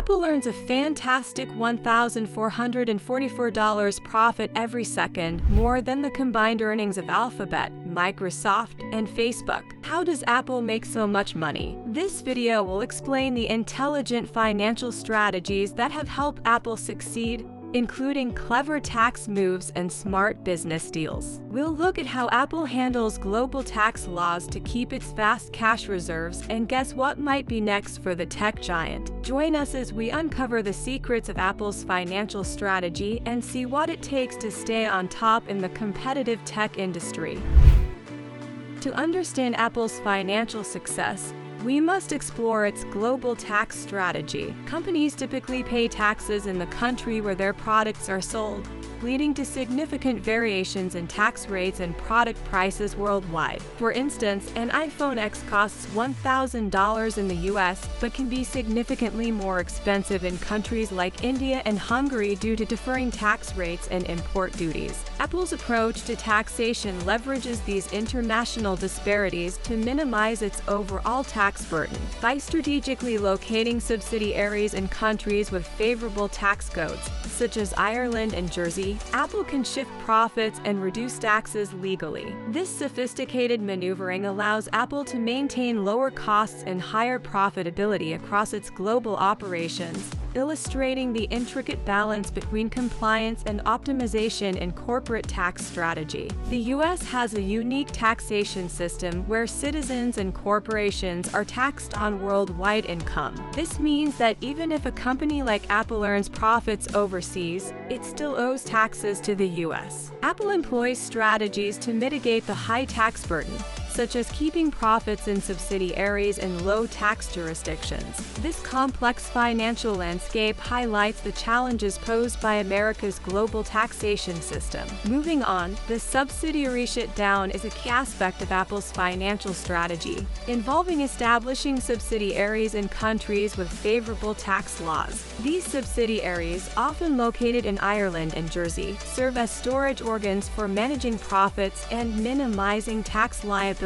Apple earns a fantastic $1,444 profit every second, more than the combined earnings of Alphabet, Microsoft, and Facebook. How does Apple make so much money? This video will explain the intelligent financial strategies that have helped Apple succeed, including clever tax moves and smart business deals. We'll look at how Apple handles global tax laws to keep its vast cash reserves and guess what might be next for the tech giant. Join us as we uncover the secrets of Apple's financial strategy and see what it takes to stay on top in the competitive tech industry. To understand Apple's financial success, we must explore its global tax strategy. Companies typically pay taxes in the country where their products are sold, leading to significant variations in tax rates and product prices worldwide. For instance, an iPhone X costs $1,000 in the US, but can be significantly more expensive in countries like India and Hungary due to differing tax rates and import duties. Apple's approach to taxation leverages these international disparities to minimize its overall tax burden. By strategically locating subsidiaries in countries with favorable tax codes, such as Ireland and Jersey, Apple can shift profits and reduce taxes legally. This sophisticated maneuvering allows Apple to maintain lower costs and higher profitability across its global operations, illustrating the intricate balance between compliance and optimization in corporate tax strategy. The US has a unique taxation system where citizens and corporations are taxed on worldwide income. This means that even if a company like Apple earns profits overseas, it still owes taxes to the US. Apple employs strategies to mitigate the high tax burden, such as keeping profits in subsidiaries in low-tax jurisdictions. This complex financial landscape highlights the challenges posed by America's global taxation system. Moving on, the subsidiary shutdown is a key aspect of Apple's financial strategy, involving establishing subsidiaries in countries with favorable tax laws. These subsidiaries, often located in Ireland and Jersey, serve as storage organs for managing profits and minimizing tax liabilities.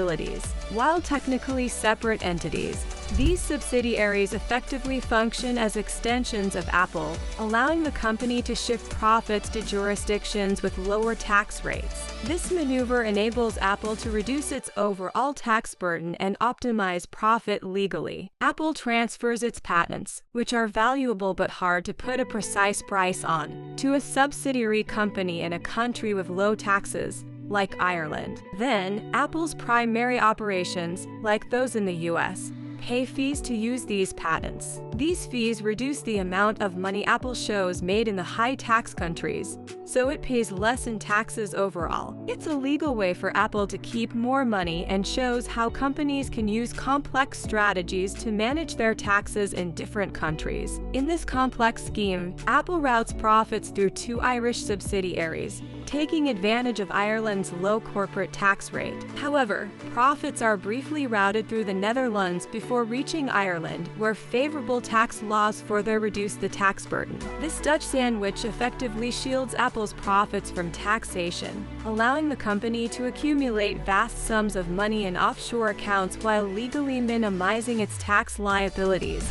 While technically separate entities, these subsidiaries effectively function as extensions of Apple, allowing the company to shift profits to jurisdictions with lower tax rates. This maneuver enables Apple to reduce its overall tax burden and optimize profit legally. Apple transfers its patents, which are valuable but hard to put a precise price on, to a subsidiary company in a country with low taxes, like Ireland. Then, Apple's primary operations, like those in the US, pay fees to use these patents. These fees reduce the amount of money Apple shows made in the high-tax countries, so it pays less in taxes overall. It's a legal way for Apple to keep more money and shows how companies can use complex strategies to manage their taxes in different countries. In this complex scheme, Apple routes profits through two Irish subsidiaries, taking advantage of Ireland's low corporate tax rate. However, profits are briefly routed through the Netherlands before reaching Ireland, where favorable tax laws further reduce the tax burden. This Dutch sandwich effectively shields Apple's profits from taxation, allowing the company to accumulate vast sums of money in offshore accounts while legally minimizing its tax liabilities.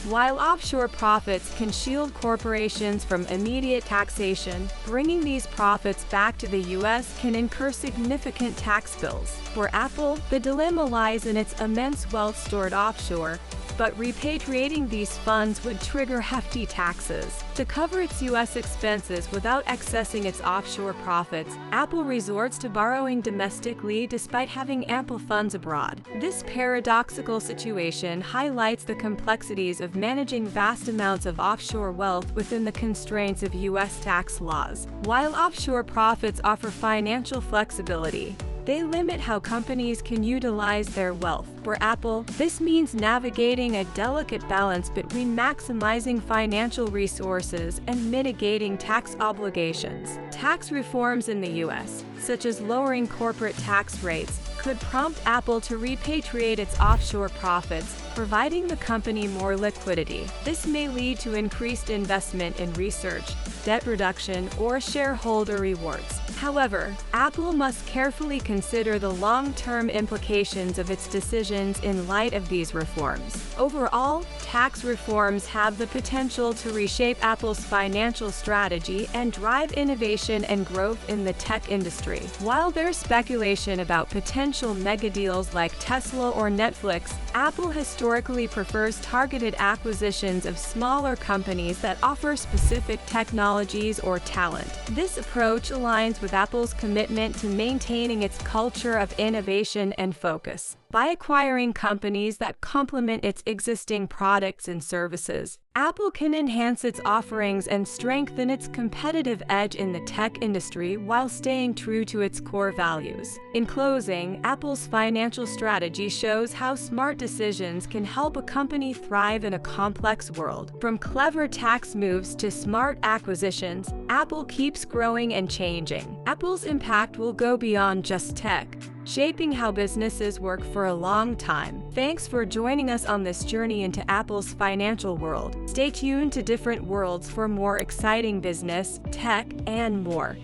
While offshore profits can shield corporations from immediate taxation, bringing these profits back to the US can incur significant tax bills. For Apple, the dilemma lies in its immense wealth stored offshore, but repatriating these funds would trigger hefty taxes. To cover its US expenses without accessing its offshore profits, Apple resorts to borrowing domestically despite having ample funds abroad. This paradoxical situation highlights the complexities of managing vast amounts of offshore wealth within the constraints of US tax laws. While offshore profits offer financial flexibility, they limit how companies can utilize their wealth. For Apple, this means navigating a delicate balance between maximizing financial resources and mitigating tax obligations. Tax reforms in the US, such as lowering corporate tax rates, could prompt Apple to repatriate its offshore profits, providing the company more liquidity. This may lead to increased investment in research, debt reduction, or shareholder rewards. However, Apple must carefully consider the long-term implications of its decisions in light of these reforms. Overall, tax reforms have the potential to reshape Apple's financial strategy and drive innovation and growth in the tech industry. While there's speculation about potential megadeals like Tesla or Netflix, Apple historically prefers targeted acquisitions of smaller companies that offer specific technologies or talent. This approach aligns with Apple's commitment to maintaining its culture of innovation and focus. By acquiring companies that complement its existing products and services, Apple can enhance its offerings and strengthen its competitive edge in the tech industry while staying true to its core values. In closing, Apple's financial strategy shows how smart decisions can help a company thrive in a complex world. From clever tax moves to smart acquisitions, Apple keeps growing and changing. Apple's impact will go beyond just tech, shaping how businesses work for a long time. Thanks for joining us on this journey into Apple's financial world. Stay tuned to Different Worlds for more exciting business, tech, and more.